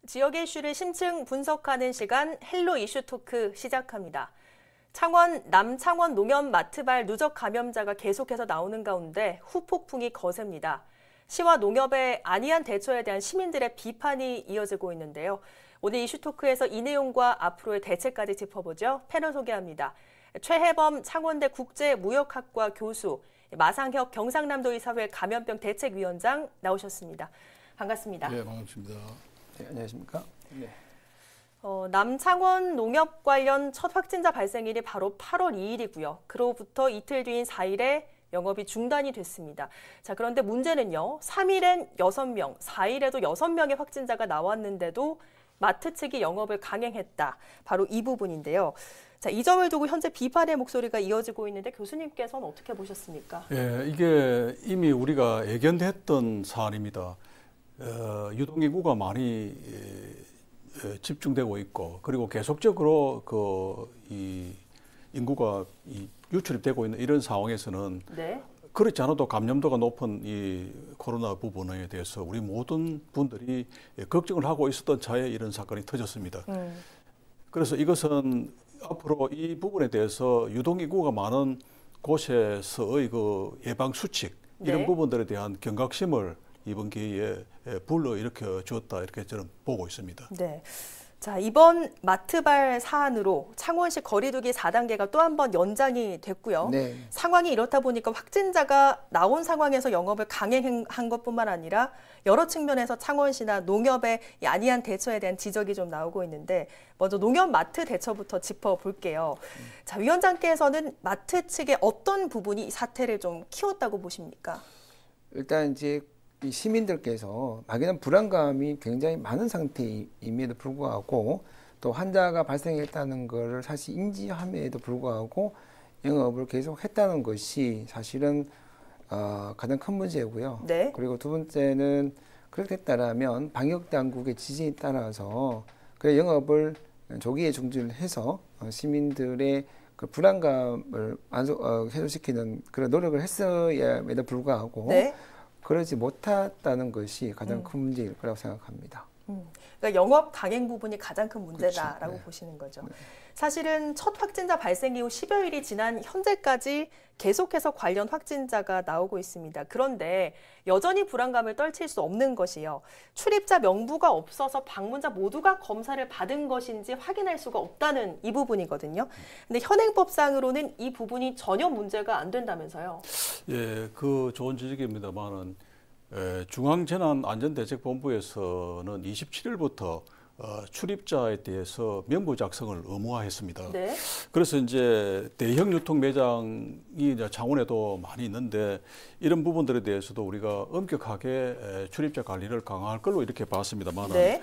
지역의 이슈를 심층 분석하는 시간 헬로 이슈 토크 시작합니다. 창원 남창원 농협 마트발 누적 감염자가 계속해서 나오는 가운데 후폭풍이 거셉니다. 시와 농협의 안이한 대처에 대한 시민들의 비판이 이어지고 있는데요. 오늘 이슈 토크에서 이 내용과 앞으로의 대책까지 짚어보죠. 패널 소개합니다. 최혜범 창원대 국제무역학과 교수, 마상혁 경상남도의사회 감염병 대책위원장 나오셨습니다. 반갑습니다. 네, 반갑습니다. 네, 안녕하십니까? 네. 남창원 농협 관련 첫 확진자 발생일이 바로 8월 2일이고요. 그로부터 이틀 뒤인 4일에 영업이 중단이 됐습니다. 자, 그런데 문제는요. 3일엔 6명, 4일에도 6명의 확진자가 나왔는데도 마트 측이 영업을 강행했다. 바로 이 부분인데요. 자, 이 점을 두고 현재 비판의 목소리가 이어지고 있는데 교수님께서는 어떻게 보셨습니까? 예, 이게 이미 우리가 예견했던 사안입니다. 유동인구가 많이 집중되고 있고, 그리고 계속적으로 이 인구가 유출이 되고 있는 이런 상황에서는 네. 그렇지 않아도 감염도가 높은 이 코로나 부분에 대해서 우리 모든 분들이 걱정을 하고 있었던 차에 이런 사건이 터졌습니다. 그래서 이것은 앞으로 이 부분에 대해서 유동인구가 많은 곳에서의 그 예방 수칙 이런 네. 부분들에 대한 경각심을 이번 기회에 불러일으켜 주었다 이렇게 저는 보고 있습니다. 네. 자, 이번 마트발 사안으로 창원시 거리두기 4단계가 또 한 번 연장이 됐고요. 네. 상황이 이렇다 보니까 확진자가 나온 상황에서 영업을 강행한 것뿐만 아니라 여러 측면에서 창원시나 농협의 안이한 대처에 대한 지적이 좀 나오고 있는데 먼저 농협 마트 대처부터 짚어볼게요. 자, 위원장께서는 마트 측의 어떤 부분이 이 사태를 좀 키웠다고 보십니까? 일단 이제 이 시민들께서 막연한 불안감이 굉장히 많은 상태임에도 불구하고 또 환자가 발생했다는 것을 사실 인지함에도 불구하고 영업을 계속했다는 것이 사실은 가장 큰 문제고요. 네. 그리고 두 번째는 그렇게 됐다라면 방역 당국의 지시에 따라서 그 영업을 조기에 중지를 해서 시민들의 그 불안감을 해소시키는 그런 노력을 했어야에도 불구하고 네. 그러지 못했다는 것이 가장 큰 문제일 거라고 생각합니다. 그러니까 영업 강행 부분이 가장 큰 문제다라고 그렇죠. 네. 보시는 거죠. 네. 사실은 첫 확진자 발생 이후 10여일이 지난 현재까지 계속해서 관련 확진자가 나오고 있습니다. 그런데 여전히 불안감을 떨칠 수 없는 것이요. 출입자 명부가 없어서 방문자 모두가 검사를 받은 것인지 확인할 수가 없다는 이 부분이거든요. 근데 현행법상으로는 이 부분이 전혀 문제가 안 된다면서요. 예, 그 좋은 지적입니다만은 중앙재난안전대책본부에서는 27일부터 출입자에 대해서 명부 작성을 의무화했습니다. 네. 그래서 이제 대형 유통 매장이 이제 창원에도 많이 있는데 이런 부분들에 대해서도 우리가 엄격하게 출입자 관리를 강화할 걸로 이렇게 봤습니다만 네.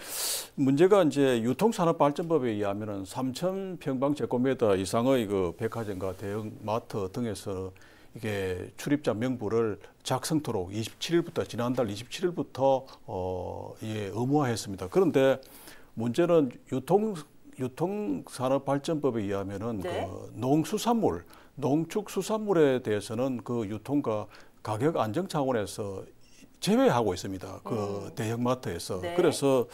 문제가 이제 유통산업발전법에 의하면은 3,000평방제곱미터 이상의 그 백화점과 대형 마트 등에서 이게 출입자 명부를 작성토록 27일부터 지난달 27일부터 예, 의무화했습니다. 그런데 문제는 유통산업발전법에 의하면은 네. 그 농수산물, 농축수산물에 대해서는 그 유통과 가격 안정 차원에서 제외하고 있습니다. 그 대형마트에서. 네. 그래서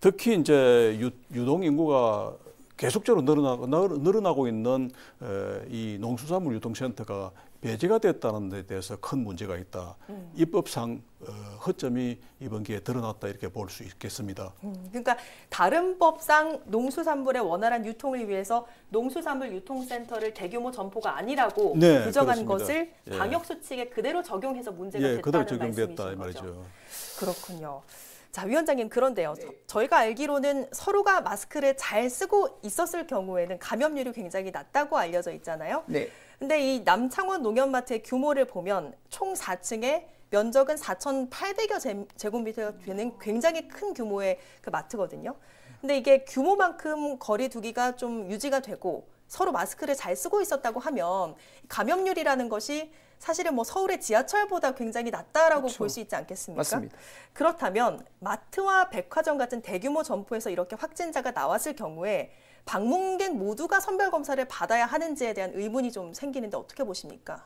특히 이제 유동 인구가 계속적으로 늘어나고 있는 이 농수산물 유통센터가 배제가 됐다는 데 대해서 큰 문제가 있다. 입법상 허점이 이번 기회에 드러났다 이렇게 볼 수 있겠습니다. 그러니까 다른 법상 농수산물의 원활한 유통을 위해서 농수산물 유통센터를 대규모 점포가 아니라고 네, 규정한 그렇습니다. 것을 예. 방역 수칙에 그대로 적용해서 문제가 예, 그대로 됐다는 적용됐다 말씀이신 이 거죠. 말이죠. 그렇군요. 자, 위원장님, 그런데요. 저희가 알기로는 서로가 마스크를 잘 쓰고 있었을 경우에는 감염률이 굉장히 낮다고 알려져 있잖아요. 네. 근데 이 남창원 농협마트의 규모를 보면 총 4층에 면적은 4,800여 제곱미터가 되는 굉장히 큰 규모의 그 마트거든요. 근데 이게 규모만큼 거리 두기가 좀 유지가 되고 서로 마스크를 잘 쓰고 있었다고 하면 감염률이라는 것이 사실은 뭐 서울의 지하철보다 굉장히 낮다라고 그렇죠. 볼 수 있지 않겠습니까? 맞습니다. 그렇다면 마트와 백화점 같은 대규모 점포에서 이렇게 확진자가 나왔을 경우에 방문객 모두가 선별 검사를 받아야 하는지에 대한 의문이 좀 생기는데 어떻게 보십니까?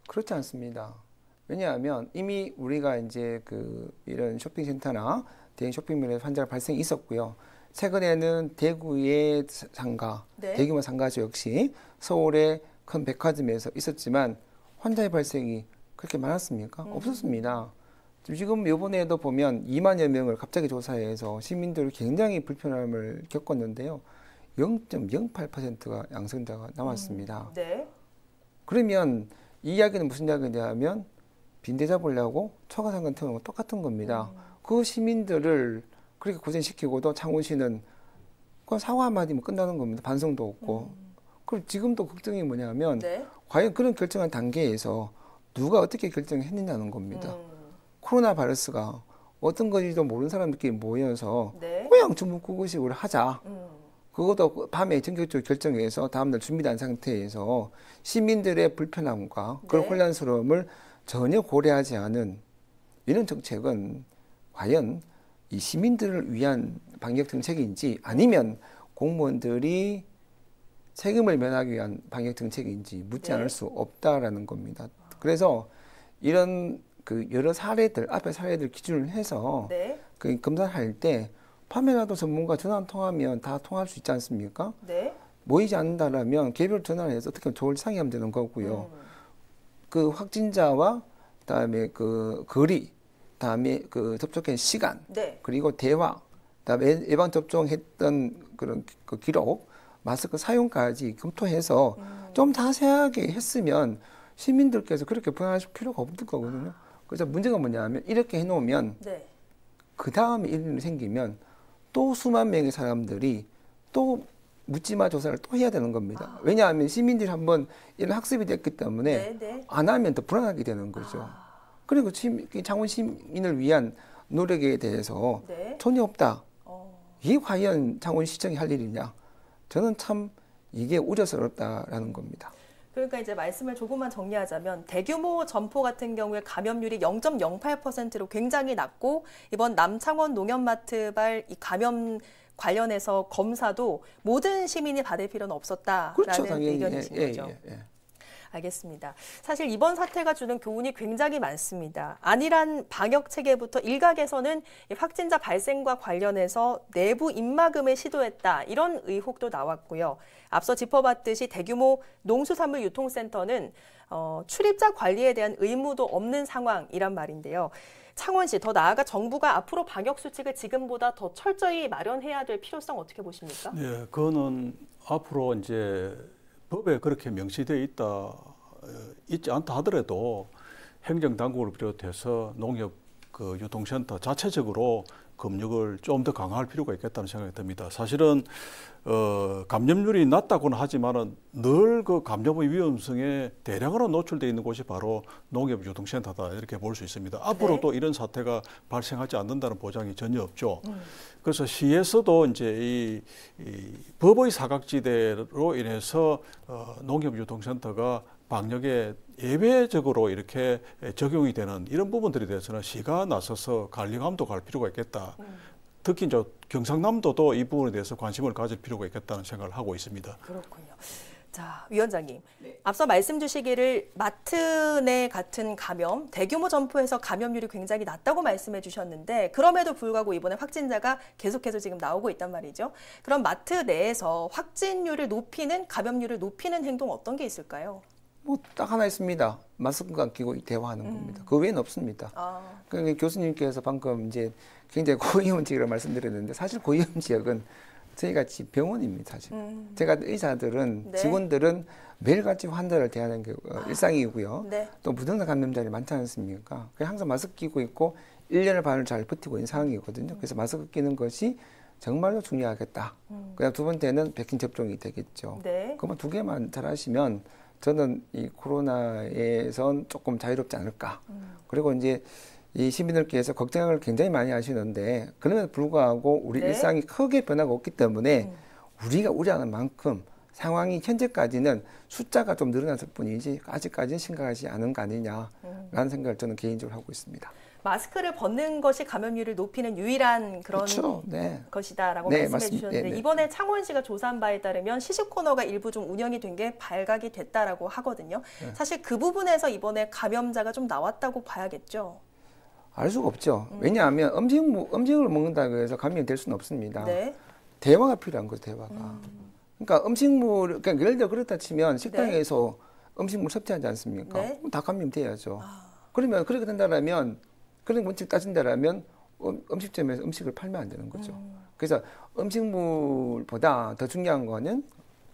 그렇지 않습니다. 왜냐하면 이미 우리가 이제 이런 쇼핑센터나 대형 쇼핑몰에서 환자가 발생이 있었고요. 최근에는 대구의 상가, 네. 대규모 상가죠 역시 서울의 큰 백화점에서 있었지만 환자의 발생이 그렇게 많았습니까? 없었습니다. 지금 이번에도 보면 2만여 명을 갑자기 조사해서 시민들이 굉장히 불편함을 겪었는데요. 0.08%가 양성자가 나왔습니다. 네. 그러면 이 이야기는 무슨 이야기냐면 빈대 잡으려고 초과상관 태우는 건 똑같은 겁니다. 그 시민들을 그렇게 고생시키고도 창원시는 그건 사과 한마디면 끝나는 겁니다. 반성도 없고. 그리고 지금도 걱정이 뭐냐면 네. 과연 그런 결정한 단계에서 누가 어떻게 결정했느냐는 겁니다. 코로나 바이러스가 어떤 건지도 모르는 사람들끼리 모여서 네. 그냥 전국구구식으로 하자. 그것도 밤에 전격적으로 결정해서 다음날 준비도 안 상태에서 시민들의 불편함과 그런 네. 혼란스러움을 전혀 고려하지 않은 이런 정책은 과연 이 시민들을 위한 방역 정책인지 아니면 공무원들이 책임을 면하기 위한 방역 정책인지 묻지 네. 않을 수 없다라는 겁니다. 그래서 이런 그 여러 사례들 앞에 사례들 기준을 해서 네. 그 검사할 때 밤에라도 전문가 전화 통하면 다 통할 수 있지 않습니까? 네. 모이지 않는다라면 개별 전화를 해서 어떻게 좋을 상의하면 되는 거고요. 그 확진자와 그다음에 그 거리, 그다음에 그 접촉한 시간, 네. 그리고 대화, 그다음에 예방 접종했던 그런 그 기록, 마스크 사용까지 검토해서 좀 자세하게 했으면 시민들께서 그렇게 불안하실 필요가 없을 거거든요. 그래서 문제가 뭐냐면 이렇게 해놓으면 네. 그 다음에 이런 일이 생기면 또 수만 명의 사람들이 또 묻지마 조사를 또 해야 되는 겁니다. 왜냐하면 시민들이 한번 이런 학습이 됐기 때문에 네. 네. 안 하면 더 불안하게 되는 거죠. 그리고 창원 시민을 위한 노력에 대해서 네. 전혀 없다. 이게 과연 창원시청이 할 일이냐? 저는 참 이게 우려스럽다라는 겁니다. 그러니까 이제 말씀을 조금만 정리하자면 대규모 점포 같은 경우에 감염률이 0.08%로 굉장히 낮고 이번 남창원 농협마트발 이 감염 관련해서 검사도 모든 시민이 받을 필요는 없었다라는 그렇죠, 당연히. 의견이신 거죠. 알겠습니다. 사실 이번 사태가 주는 교훈이 굉장히 많습니다. 안일한 방역 체계부터 일각에서는 확진자 발생과 관련해서 내부 입막음을 시도했다 이런 의혹도 나왔고요. 앞서 짚어봤듯이 대규모 농수산물 유통센터는 출입자 관리에 대한 의무도 없는 상황이란 말인데요. 창원시 더 나아가 정부가 앞으로 방역 수칙을 지금보다 더 철저히 마련해야 될 필요성 어떻게 보십니까? 네, 그거는 앞으로 이제 법에 그렇게 명시되어 있지 않다 하더라도 행정당국을 비롯해서 농협 그 유통센터 자체적으로 검역을 좀 더 강화할 필요가 있겠다는 생각이 듭니다. 사실은 감염률이 낮다고는 하지만은 늘 그 감염의 위험성에 대량으로 노출되어 있는 곳이 바로 농협 유통센터다 이렇게 볼 수 있습니다. 앞으로도 이런 사태가 발생하지 않는다는 보장이 전혀 없죠. 그래서 시에서도 이제 이 법의 사각지대로 인해서 농협 유통센터가 방역에 예외적으로 이렇게 적용이 되는 이런 부분들에 대해서는 시가 나서서 관리감도 갈 필요가 있겠다. 특히 이제 경상남도도 이 부분에 대해서 관심을 가질 필요가 있겠다는 생각을 하고 있습니다. 그렇군요. 자, 위원장님. 앞서 말씀 주시기를 마트 내 같은 감염, 대규모 점포에서 감염률이 굉장히 낮다고 말씀해 주셨는데 그럼에도 불구하고 이번에 확진자가 계속해서 지금 나오고 있단 말이죠. 그럼 마트 내에서 확진율을 높이는, 감염률을 높이는 행동 어떤 게 있을까요? 뭐 딱 하나 있습니다. 마스크가 끼고 대화하는 겁니다. 그 외에는 없습니다. 그러니까 교수님께서 방금 이제 굉장히 고위험 지역이라고 말씀드렸는데 사실 고위험 지역은 저희 같이 병원입니다. 사실 제가 의사들은 네. 직원들은 매일같이 환자를 대하는 게 일상이고요. 네. 또 무증상 감염자들이 많지 않습니까? 그래서 항상 마스크 끼고 있고 1년을 반을 잘 버티고 있는 상황이거든요. 그래서 마스크 끼는 것이 정말로 중요하겠다. 그다음 두 번째는 백신 접종이 되겠죠. 네. 그러면 두 개만 잘 하시면 저는 이 코로나에선 조금 자유롭지 않을까. 그리고 이제 이 시민들께서 걱정을 굉장히 많이 하시는데 그럼에도 불구하고 우리 네. 일상이 크게 변화가 없기 때문에 우리가 우려하는 만큼 상황이 현재까지는 숫자가 좀 늘어났을 뿐이지 아직까지는 심각하지 않은 거 아니냐라는 생각을 저는 개인적으로 하고 있습니다. 마스크를 벗는 것이 감염률을 높이는 유일한 그런 그렇죠. 네. 것이다라고 네, 말씀해 맞습니다. 주셨는데 네, 네. 이번에 창원시가 조사한 바에 따르면 시식 코너가 일부 좀 운영이 된 게 발각이 됐다라고 하거든요. 사실 그 부분에서 이번에 감염자가 좀 나왔다고 봐야겠죠. 알 수가 없죠. 왜냐하면 음식을 먹는다고 해서 감염이 될 수는 없습니다. 네. 대화가 필요한 거죠, 대화가. 그러니까 그러니까 예를 들어 그렇다 치면 식당에서 음식물 섭취하지 않습니까? 네. 그럼 다 감염돼야죠. 그러면 그렇게 된다라면, 그런 원칙 따진다라면 음식점에서 음식을 팔면 안 되는 거죠. 그래서 음식물보다 더 중요한 거는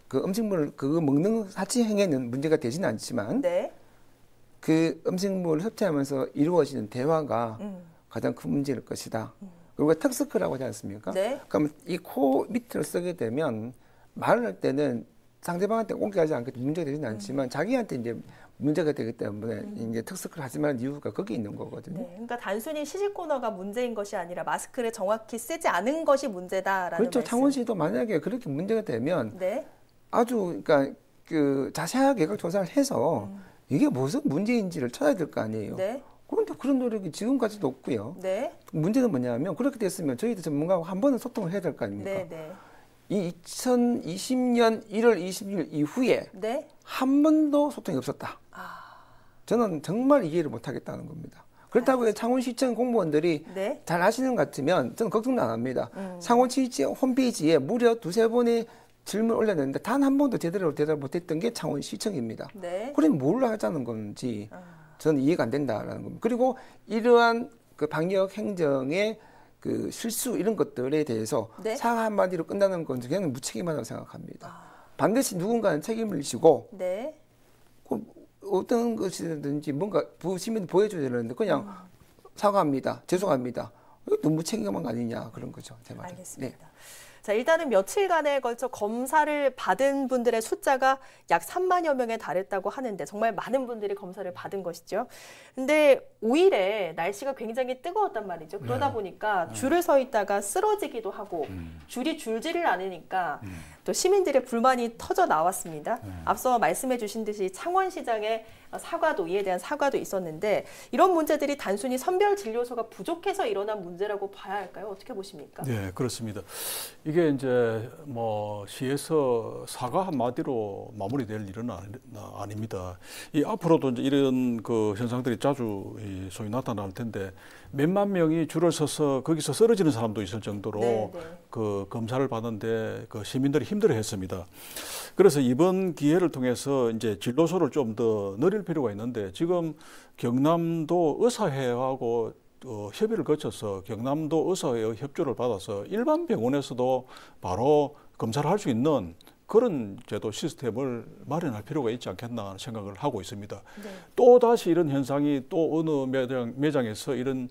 그 음식물을 그거 먹는 자체 행위는 문제가 되지는 않지만 네. 그 음식물을 섭취하면서 이루어지는 대화가 가장 큰 문제일 것이다. 그리고 턱스크라고 하지 않습니까? 네. 그럼 이 코 밑을 쓰게 되면 말을 할 때는 상대방한테 공격하지 않게 문제가 되지는 않지만 자기한테 이제 문제가 되기 때문에 이제 턱스크를 하지 말라는 이유가 거기 있는 거거든요. 네. 그러니까 단순히 시식 코너가 문제인 것이 아니라 마스크를 정확히 쓰지 않은 것이 문제다라는 그렇죠. 말씀. 창원시도 만약에 그렇게 문제가 되면 네. 아주 그러니까 그 자세하게 각 조사를 해서 이게 무슨 문제인지를 찾아야 될 거 아니에요. 네. 그런데 그런 노력이 지금까지도 없고요. 네. 문제는 뭐냐면 그렇게 됐으면 저희도 전문가하고 한 번은 소통을 해야 될 거 아닙니까? 네. 네. 이 2020년 1월 20일 이후에 네. 한 번도 소통이 없었다. 저는 정말 이해를 못 하겠다는 겁니다. 그렇다고 해서 창원시청 공무원들이 네. 잘 하시는 것 같으면 저는 걱정도 안 합니다. 창원시청 홈페이지에 무려 두세 번의 질문을 올렸는데 단 한 번도 제대로 대답 못했던 게 창원시청입니다. 네. 그럼 뭘로 하자는 건지 저는 이해가 안 된다라는 겁니다. 그리고 이러한 그 방역 행정의 그 실수 이런 것들에 대해서 네. 사과 한마디로 끝나는 건 그냥 무책임하다고 생각합니다. 반드시 누군가는 책임을 지고 네. 그 어떤 것이든지 뭔가 시민 보여줘야 되는데 그냥 사과합니다. 죄송합니다. 이거 너무 책임한 거 아니냐 그런 거죠. 제 말은. 알겠습니다. 자, 일단은 며칠간에 걸쳐 검사를 받은 분들의 숫자가 약 3만여 명에 달했다고 하는데 정말 많은 분들이 검사를 받은 것이죠. 근데 5일에 날씨가 굉장히 뜨거웠단 말이죠. 그러다 보니까 줄을 서 있다가 쓰러지기도 하고 줄이 줄지를 않으니까 또 시민들의 불만이 터져 나왔습니다. 앞서 말씀해 주신 듯이 창원시장의 사과도 이에 대한 사과도 있었는데 이런 문제들이 단순히 선별진료소가 부족해서 일어난 문제라고 봐야 할까요? 어떻게 보십니까? 네, 그렇습니다. 이게 이제 뭐 시에서 사과 한마디로 마무리될 일은 아닙니다. 이 앞으로도 이제 이런 그 현상들이 자주 소위 나타날 텐데 몇만 명이 줄을 서서 거기서 쓰러지는 사람도 있을 정도로 네, 네. 그 검사를 받는데 그 시민들이 힘들어했습니다. 그래서 이번 기회를 통해서 이제 진료소를 좀 더 늘릴 필요가 있는데 지금 경남도 의사회하고 협의를 거쳐서 경남도 의사회의 협조를 받아서 일반 병원에서도 바로 검사를 할 수 있는 그런 제도 시스템을 마련할 필요가 있지 않겠나 하는 생각을 하고 있습니다. 네. 또 다시 이런 현상이 또 어느 매장에서 이런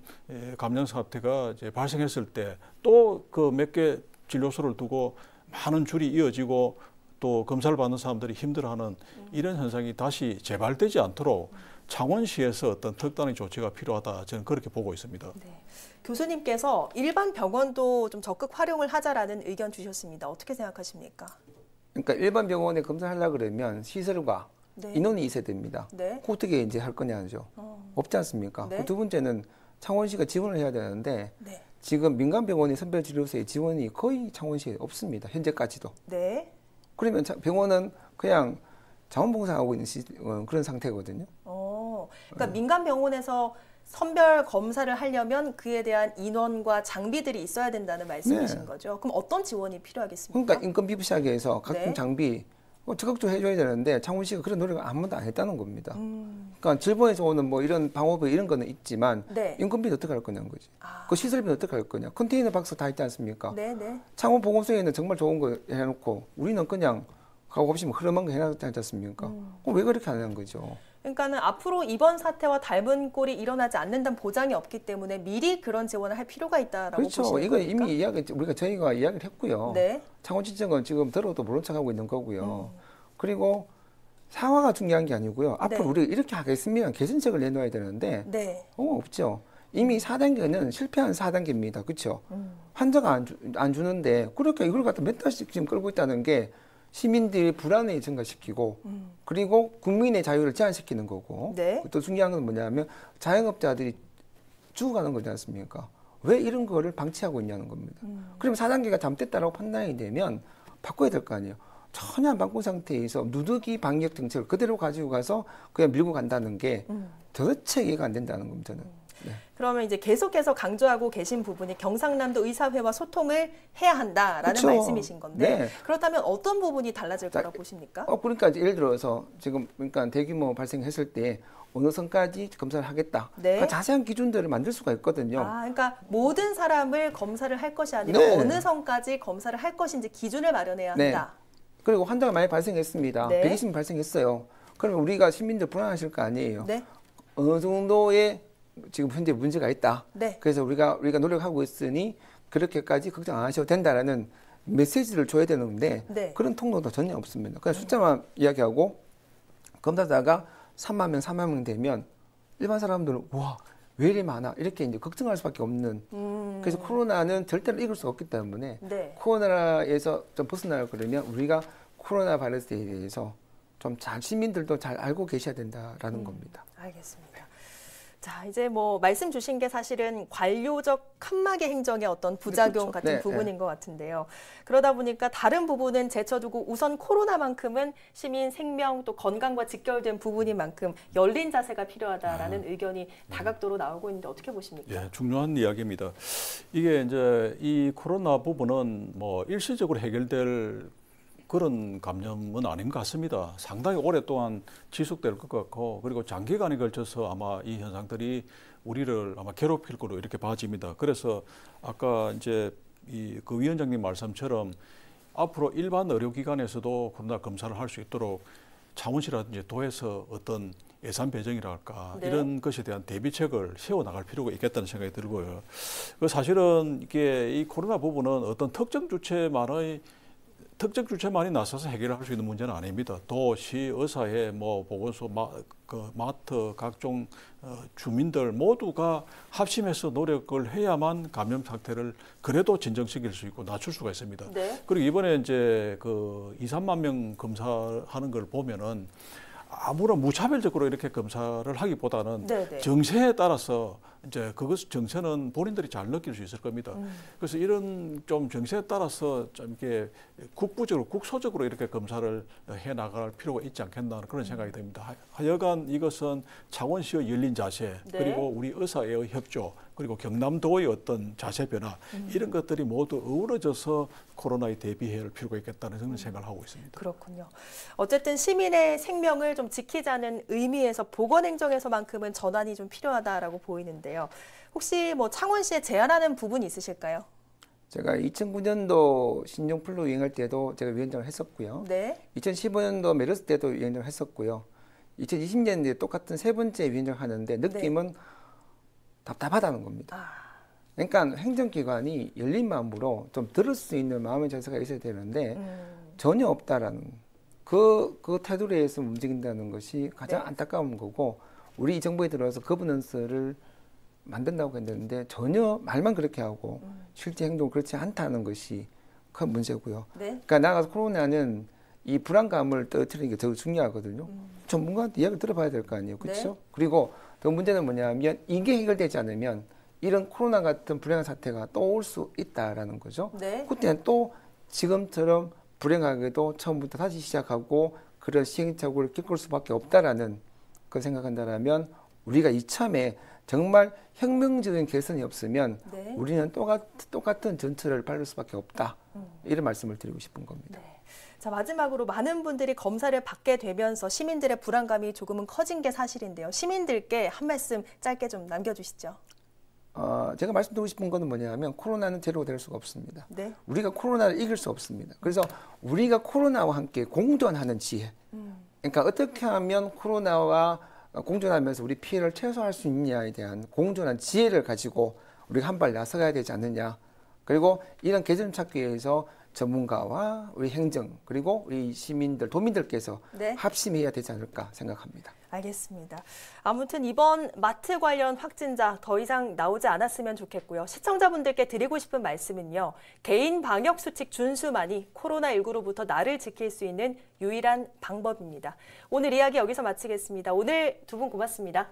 감염 사태가 이제 발생했을 때 또 그 몇 개 진료소를 두고 많은 줄이 이어지고 또 검사를 받는 사람들이 힘들어하는 이런 현상이 다시 재발되지 않도록 창원시에서 어떤 특단의 조치가 필요하다 저는 그렇게 보고 있습니다. 네. 교수님께서 일반 병원도 좀 적극 활용을 하자라는 의견 주셨습니다. 어떻게 생각하십니까? 그러니까 일반 병원에 검사하려고 그러면 시설과 네. 인원이 있어야 됩니다. 네. 어떻게 이제 할 거냐죠. 없지 않습니까? 네. 두 번째는 창원시가 지원을 해야 되는데 네. 지금 민간 병원의 선별진료소의 지원이 거의 창원시에 없습니다. 현재까지도. 네. 그러면 병원은 그냥 자원봉사하고 있는 그런 상태거든요. 그러니까 민간 병원에서 선별 검사를 하려면 그에 대한 인원과 장비들이 있어야 된다는 말씀이신 네. 거죠. 그럼 어떤 지원이 필요하겠습니까? 그러니까 인건비 시작해서 각종 네. 장비 적극적으로 해줘야 되는데 창원시가 그런 노력을 아무도 안 했다는 겁니다. 그러니까 질본에서 오는 뭐 이런 방호부 이런 거는 있지만 네. 인건비는 어떻게 할 거냐는 거지. 그 시설비는 어떻게 할 거냐. 컨테이너 박스 다 있지 않습니까? 네, 네. 창원 보건소에는 정말 좋은 거 해놓고 우리는 그냥 가고 없이 흐름한 거 해놨지 않습니까? 그럼 왜 그렇게 안 하는 거죠? 그러니까는 앞으로 이번 사태와 닮은 꼴이 일어나지 않는다는 보장이 없기 때문에 미리 그런 지원을 할 필요가 있다라고 그렇죠. 보시는 이거 겁니까? 이미 저희가 이야기를 했고요. 네. 창원시청은 지금 들어도 모른 척하고 있는 거고요. 그리고 사과가 중요한 게 아니고요. 앞으로 네. 우리가 이렇게 하겠으면 개선책을 내놓아야 되는데 네. 없죠. 이미 4단계는 실패한 4단계입니다. 그렇죠? 환자가 안 주는데 그렇게 이걸 갖다 몇 달씩 지금 끌고 있다는 게 시민들의 불안을 증가시키고 그리고 국민의 자유를 제한시키는 거고 네. 또 중요한 건 뭐냐면 자영업자들이 죽어가는 거지 않습니까? 왜 이런 거를 방치하고 있냐는 겁니다. 그럼 4단계가 잘못됐다라고 판단이 되면 바꿔야 될 거 아니에요. 전혀 안 바꾼 상태에서 누더기 방역 정책을 그대로 가지고 가서 그냥 밀고 간다는 게 도대체 이해가 안 된다는 겁니다. 저는. 네. 그러면 이제 계속해서 강조하고 계신 부분이 경상남도 의사회와 소통을 해야 한다라는 그쵸. 말씀이신 건데 네. 그렇다면 어떤 부분이 달라질 거라고 보십니까? 그러니까 예를 들어서 지금 그러니까 대규모 발생했을 때 어느 선까지 검사를 하겠다. 네. 그러니까 자세한 기준들을 만들 수가 있거든요. 그러니까 모든 사람을 검사를 할 것이 아니라 네. 어느 선까지 검사를 할 것인지 기준을 마련해야 네. 한다. 그리고 환자가 많이 발생했습니다. 네. 120명 발생했어요. 그러면 우리가 시민들 불안하실 거 아니에요. 네. 어느 정도의 지금 현재 문제가 있다. 네. 그래서 우리가 노력하고 있으니 그렇게까지 걱정 안 하셔도 된다라는 메시지를 줘야 되는데 네. 그런 통로도 전혀 없습니다. 그냥 숫자만 이야기하고 검사자가 3만 명, 4만 명 되면 일반 사람들은 와, 왜 이리 많아? 이렇게 이제 걱정할 수밖에 없는. 그래서 코로나는 절대로 이길 수가 없기 때문에 네. 코로나에서 좀 벗어나려고 그러면 우리가 코로나 바이러스에 대해서 좀 잘 시민들도 잘 알고 계셔야 된다라는 겁니다. 알겠습니다. 자, 이제 뭐 말씀 주신 게 사실은 관료적 칸막이 행정의 어떤 부작용 그렇죠. 같은 네, 부분인 네. 것 같은데요. 그러다 보니까 다른 부분은 제쳐두고 우선 코로나만큼은 시민 생명 또 건강과 직결된 부분인 만큼 열린 자세가 필요하다라는 의견이 다각도로 나오고 있는데 어떻게 보십니까? 예, 중요한 이야기입니다. 이게 이제 이 코로나 부분은 뭐 일시적으로 해결될 그런 감염은 아닌 것 같습니다. 상당히 오랫동안 지속될 것 같고 그리고 장기간에 걸쳐서 아마 이 현상들이 우리를 아마 괴롭힐 거로 이렇게 봐집니다. 그래서 아까 이제 그 위원장님 말씀처럼 앞으로 일반 의료기관에서도 코로나 검사를 할 수 있도록 창원시라든지 도에서 어떤 예산 배정이랄까 네. 이런 것에 대한 대비책을 세워나갈 필요가 있겠다는 생각이 들고요. 사실은 이게 이 코로나 부분은 어떤 특정 주체만이 나서서 해결할 수 있는 문제는 아닙니다. 도시, 의사회, 뭐 보건소, 마트, 각종 주민들 모두가 합심해서 노력을 해야만 감염 상태를 그래도 진정시킬 수 있고 낮출 수가 있습니다. 네. 그리고 이번에 이제 그 2, 3만 명 검사하는 걸 보면은 아무런 무차별적으로 이렇게 검사를 하기보다는 네네. 정세에 따라서 이제 그것 정세는 본인들이 잘 느낄 수 있을 겁니다. 그래서 이런 좀 정세에 따라서 좀 이렇게 국소적으로 이렇게 검사를 해 나갈 필요가 있지 않겠나 그런 생각이 듭니다. 하여간 이것은 창원시의 열린 자세 네. 그리고 우리 의사의 협조 그리고 경남도의 어떤 자세 변화 이런 것들이 모두 어우러져서 코로나에 대비해야 할 필요가 있겠다는 저는 생각을 하고 있습니다. 그렇군요. 어쨌든 시민의 생명을 좀 지키자는 의미에서 보건행정에서만큼은 전환이 좀 필요하다라고 보이는데요. 혹시 뭐 창원시에 제안하는 부분이 있으실까요? 제가 2009년도 신종플루 유행할 때도 제가 위원장을 했었고요. 네. 2015년도 메르스 때도 위원장을 했었고요. 2020년도에 똑같은 세 번째 위원장을 하는데 느낌은 답답하다는 겁니다. 그러니까 행정기관이 열린 마음으로 좀 들을 수 있는 마음의 자세가 있어야 되는데 전혀 없다라는 그 태도에 의해서 움직인다는 것이 가장 안타까운 거고 우리 이 정부에 들어와서 거버넌스를 만든다고 했는데 전혀 말만 그렇게 하고 실제 행동은 그렇지 않다는 것이 큰 문제고요. 네. 그러니까 나가서 코로나는 이 불안감을 떨어뜨리는 게 더 중요하거든요. 전문가한테 이야기를 들어봐야 될 거 아니에요. 그렇죠? 네. 그리고 더 문제는 뭐냐면 이게 해결되지 않으면 이런 코로나 같은 불행한 사태가 또 올 수 있다라는 거죠. 네. 그때는 또 지금처럼 불행하게도 처음부터 다시 시작하고 그런 시행착오를 겪을 수밖에 없다라는 그 생각한다라면 우리가 이참에 정말 혁명적인 개선이 없으면 네. 우리는 똑같은 전철을 밟을 수밖에 없다. 이런 말씀을 드리고 싶은 겁니다. 네. 자, 마지막으로 많은 분들이 검사를 받게 되면서 시민들의 불안감이 조금은 커진 게 사실인데요. 시민들께 한 말씀 짧게 좀 남겨주시죠. 제가 말씀드리고 싶은 거는 뭐냐면 코로나는 제로가 될 수가 없습니다. 네. 우리가 코로나를 이길 수 없습니다. 그래서 우리가 코로나와 함께 공존하는 지혜. 그러니까 어떻게 하면 코로나와 공존하면서 우리 피해를 최소화할 수 있느냐에 대한 공존한 지혜를 가지고 우리가 한 발 나서가야 되지 않느냐. 그리고 이런 개선 찾기 위해서 전문가와 우리 행정 그리고 우리 시민들, 도민들께서 네. 합심해야 되지 않을까 생각합니다. 알겠습니다. 아무튼 이번 마트 관련 확진자 더 이상 나오지 않았으면 좋겠고요. 시청자분들께 드리고 싶은 말씀은요. 개인 방역 수칙 준수만이 코로나19로부터 나를 지킬 수 있는 유일한 방법입니다. 오늘 이야기 여기서 마치겠습니다. 오늘 두 분 고맙습니다.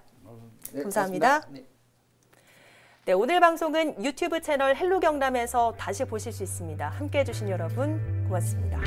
네, 감사합니다. 고맙습니다. 네. 네, 오늘 방송은 유튜브 채널 헬로 경남에서 다시 보실 수 있습니다. 함께해 주신 여러분 고맙습니다.